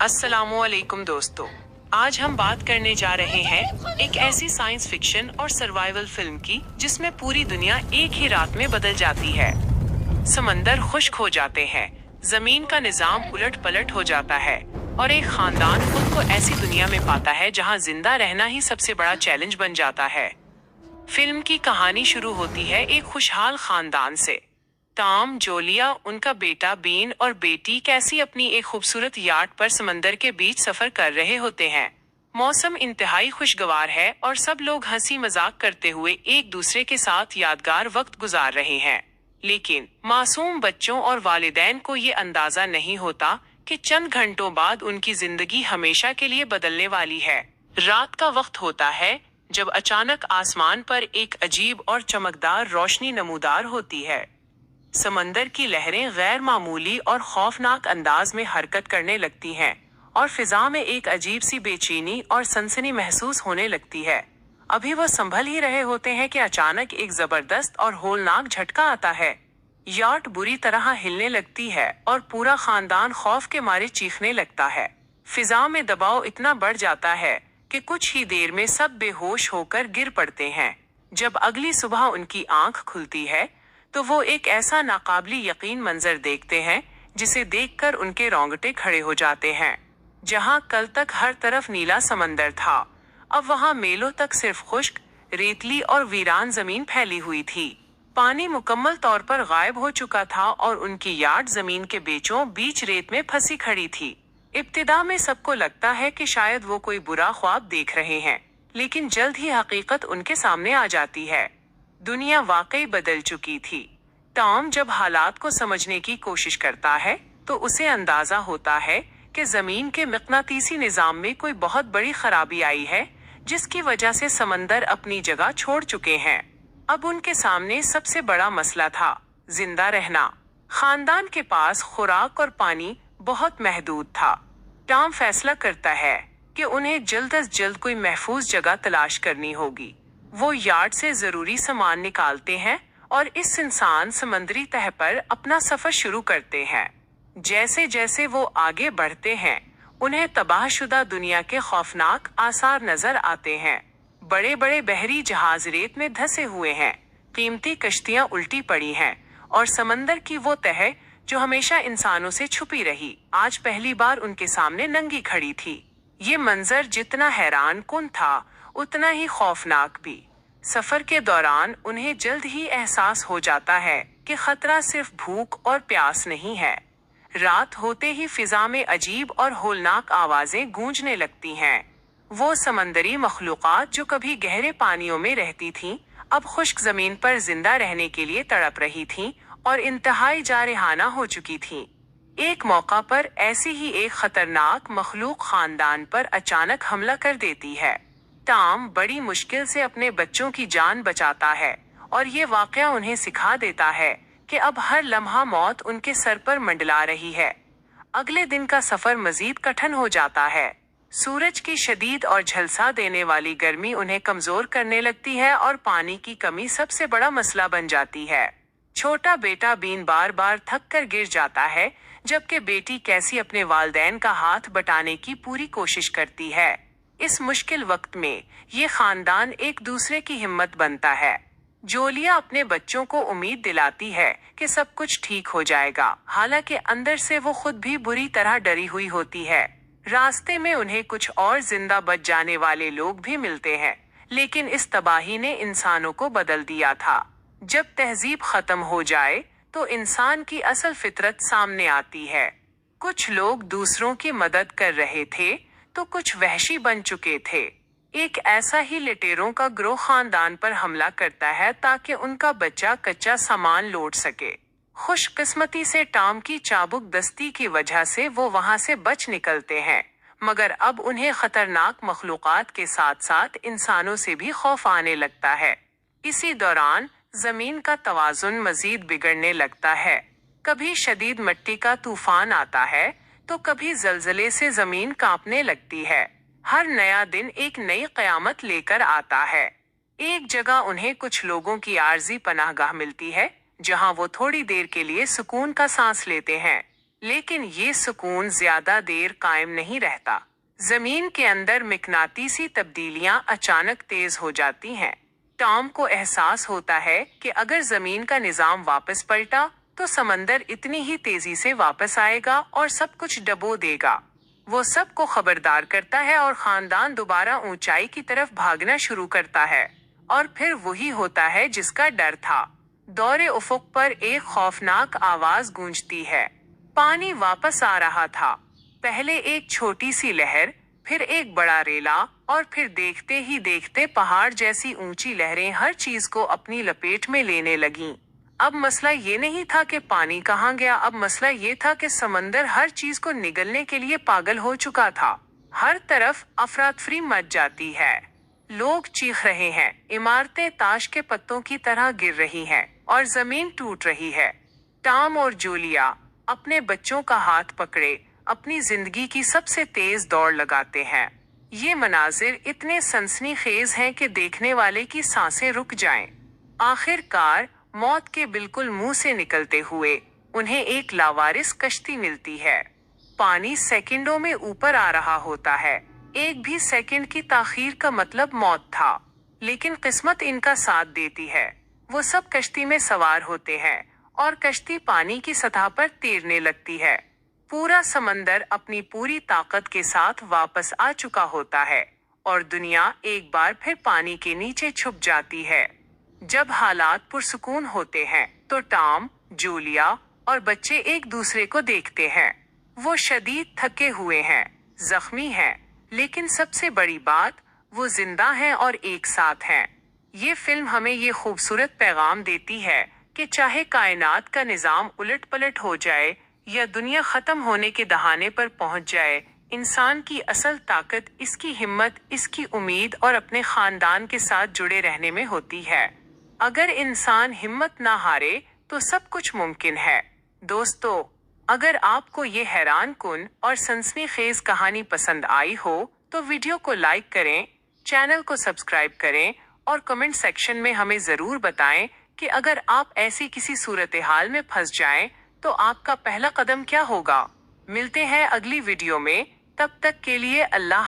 अस्सलामुअलैकुम दोस्तों, आज हम बात करने जा रहे हैं एक ऐसी साइंस फिक्शन और सर्वाइवल फिल्म की जिसमें पूरी दुनिया एक ही रात में बदल जाती है। समंदर खुश्क हो जाते हैं, जमीन का निजाम उलट पलट हो जाता है और एक खानदान खुद को ऐसी दुनिया में पाता है जहां जिंदा रहना ही सबसे बड़ा चैलेंज बन जाता है। फिल्म की कहानी शुरू होती है एक खुशहाल खानदान से। टॉम, जोलिया, उनका बेटा बीन और बेटी कैसी अपनी एक खूबसूरत याट पर समंदर के बीच सफर कर रहे होते हैं। मौसम इंतहाई खुशगवार है और सब लोग हंसी मजाक करते हुए एक दूसरे के साथ यादगार वक्त गुजार रहे हैं। लेकिन मासूम बच्चों और वालिदैन को ये अंदाजा नहीं होता कि चंद घंटों बाद उनकी जिंदगी हमेशा के लिए बदलने वाली है। रात का वक्त होता है जब अचानक आसमान पर एक अजीब और चमकदार रोशनी नमूदार होती है। समंदर की लहरें गैर मामूली और खौफनाक अंदाज में हरकत करने लगती हैं और फिजा में एक अजीब सी बेचैनी और सनसनी महसूस होने लगती है। अभी वो संभल ही रहे होते हैं कि अचानक एक जबरदस्त और होलनाक झटका आता है। याट बुरी तरह हिलने लगती है और पूरा खानदान खौफ के मारे चीखने लगता है। फिजा में दबाव इतना बढ़ जाता है कि कुछ ही देर में सब बेहोश होकर गिर पड़ते हैं। जब अगली सुबह उनकी आंख खुलती है तो वो एक ऐसा नाकाबिल यकीन मंजर देखते हैं जिसे देखकर उनके रोंगटे खड़े हो जाते हैं। जहां कल तक हर तरफ नीला समंदर था, अब वहां मेलों तक सिर्फ खुश्क, रेतली और वीरान जमीन फैली हुई थी। पानी मुकम्मल तौर पर गायब हो चुका था और उनकी याट जमीन के बीचों बीच रेत में फंसी खड़ी थी। इब्तिदा में सबको लगता है कि शायद वो कोई बुरा ख्वाब देख रहे हैं, लेकिन जल्द ही हकीकत उनके सामने आ जाती है। दुनिया वाकई बदल चुकी थी। टॉम जब हालात को समझने की कोशिश करता है तो उसे अंदाजा होता है कि जमीन के मकनातीसी निजाम में कोई बहुत बड़ी खराबी आई है, जिसकी वजह से समंदर अपनी जगह छोड़ चुके हैं। अब उनके सामने सबसे बड़ा मसला था जिंदा रहना। खानदान के पास खुराक और पानी बहुत महदूद था। टॉम फैसला करता है कि उन्हें जल्द अज जल्द कोई महफूज जगह तलाश करनी होगी। वो यार्ड से जरूरी सामान निकालते हैं और इस इंसान समंदरी तह पर अपना सफर शुरू करते हैं। जैसे जैसे वो आगे बढ़ते हैं, उन्हें तबाहशुदा दुनिया के खौफनाक आसार नजर आते हैं। बड़े बड़े बहरी जहाज रेत में धंसे हुए हैं, कीमती कश्तियां उल्टी पड़ी हैं और समंदर की वो तह जो हमेशा इंसानों से छुपी रही, आज पहली बार उनके सामने नंगी खड़ी थी। ये मंजर जितना हैरान कुन था, उतना ही खौफनाक भी। सफर के दौरान उन्हें जल्द ही एहसास हो जाता है कि खतरा सिर्फ भूख और प्यास नहीं है। रात होते ही फिजा में अजीब और होलनाक आवाजें गूंजने लगती हैं। वो समंदरी मखलूकात जो कभी गहरे पानियों में रहती थीं, अब खुश्क जमीन पर जिंदा रहने के लिए तड़प रही थीं और इंतहाई जारहाना हो चुकी थीं। एक मौका पर ऐसी ही एक खतरनाक मखलूक खानदान पर अचानक हमला कर देती है। टॉम बड़ी मुश्किल से अपने बच्चों की जान बचाता है और ये वाकया उन्हें सिखा देता है कि अब हर लम्हा मौत उनके सर पर मंडला रही है। अगले दिन का सफर मजीद कठिन हो जाता है। सूरज की शदीद और झलसा देने वाली गर्मी उन्हें कमजोर करने लगती है और पानी की कमी सबसे बड़ा मसला बन जाती है। छोटा बेटा बीन बार बार थक कर गिर जाता है, जबकि बेटी कैसी अपने वालिदैन का हाथ बटाने की पूरी कोशिश करती है। इस मुश्किल वक्त में ये खानदान एक दूसरे की हिम्मत बनता है। जोलिया अपने बच्चों को उम्मीद दिलाती है कि सब कुछ ठीक हो जाएगा, हालांकि अंदर से वो खुद भी बुरी तरह डरी हुई होती है। रास्ते में उन्हें कुछ और जिंदा बच जाने वाले लोग भी मिलते हैं, लेकिन इस तबाही ने इंसानों को बदल दिया था। जब तहजीब खत्म हो जाए तो इंसान की असल फितरत सामने आती है। कुछ लोग दूसरों की मदद कर रहे थे तो कुछ वहशी बन चुके थे। एक ऐसा ही लुटेरों का ग्रोह खानदान पर हमला करता है ताकि उनका बच्चा कच्चा सामान लौट सके। खुशकिस्मती से टॉम की चाबुक दस्ती की वजह से वो वहां से बच निकलते हैं, मगर अब उन्हें खतरनाक मखलूकात के साथ साथ इंसानों से भी खौफ आने लगता है। इसी दौरान जमीन का तवाजुन मजीद बिगड़ने लगता है। कभी शदीद मिट्टी का तूफान आता है तो कभी जलजले से जमीन कांपने लगती है। हर नया दिन एक नई कयामत लेकर आता है। एक जगह उन्हें कुछ लोगों की आर्जी पनाहगाह मिलती है, जहां वो थोड़ी देर के लिए सुकून का सांस लेते हैं। लेकिन ये सुकून ज्यादा देर कायम नहीं रहता। जमीन के अंदर मिकनातीसी तब्दीलियां अचानक तेज हो जाती हैं। टॉम को एहसास होता है कि अगर जमीन का निजाम वापस पलटा तो समंदर इतनी ही तेजी से वापस आएगा और सब कुछ डबो देगा। वो सबको खबरदार करता है और खानदान दोबारा ऊंचाई की तरफ भागना शुरू करता है। और फिर वही होता है जिसका डर था। दौरे उफुक पर एक खौफनाक आवाज गूंजती है। पानी वापस आ रहा था। पहले एक छोटी सी लहर, फिर एक बड़ा रेला, और फिर देखते ही देखते पहाड़ जैसी ऊंची लहरें हर चीज को अपनी लपेट में लेने लगीं। अब मसला ये नहीं था कि पानी कहाँ गया, अब मसला ये था कि समंदर हर चीज को निगलने के लिए पागल हो चुका था। हर तरफ अफरातफरी मच जाती है। लोग चीख रहे हैं, इमारतें ताश के पत्तों की तरह गिर रही हैं, और जमीन टूट रही है। टॉम और जूलिया अपने बच्चों का हाथ पकड़े अपनी जिंदगी की सबसे तेज दौड़ लगाते हैं। ये मनाजिर इतने सनसनीखेज हैं कि देखने वाले की सांसें रुक जाएं। आखिरकार मौत के बिल्कुल मुंह से निकलते हुए उन्हें एक लावारिस कश्ती मिलती है। पानी सेकंडों में ऊपर आ रहा होता है। एक भी सेकंड की ताखीर का मतलब मौत था। लेकिन किस्मत इनका साथ देती है। वो सब कश्ती में सवार होते हैं और कश्ती पानी की सतह पर तैरने लगती है। पूरा समंदर अपनी पूरी ताकत के साथ वापस आ चुका होता है और दुनिया एक बार फिर पानी के नीचे छुप जाती है। जब हालात पुरसुकून होते हैं तो टॉम, जूलिया और बच्चे एक दूसरे को देखते हैं। वो शदीद थके हुए हैं, जख्मी हैं, लेकिन सबसे बड़ी बात, वो जिंदा हैं और एक साथ हैं। ये फिल्म हमें ये खूबसूरत पैगाम देती है कि चाहे कायनात का निजाम उलट पलट हो जाए या दुनिया खत्म होने के दहाने पर पहुंच जाए, इंसान की असल ताकत इसकी हिम्मत, इसकी उम्मीद और अपने खानदान के साथ जुड़े रहने में होती है। अगर इंसान हिम्मत ना हारे तो सब कुछ मुमकिन है। दोस्तों, अगर आपको ये हैरान कुन और सनसनीखेज कहानी पसंद आई हो तो वीडियो को लाइक करें, चैनल को सब्सक्राइब करें और कमेंट सेक्शन में हमें जरूर बताएं कि अगर आप ऐसी किसी सूरत हाल में फंस जाएं तो आपका पहला कदम क्या होगा। मिलते हैं अगली वीडियो में, तब तक के लिए अल्लाह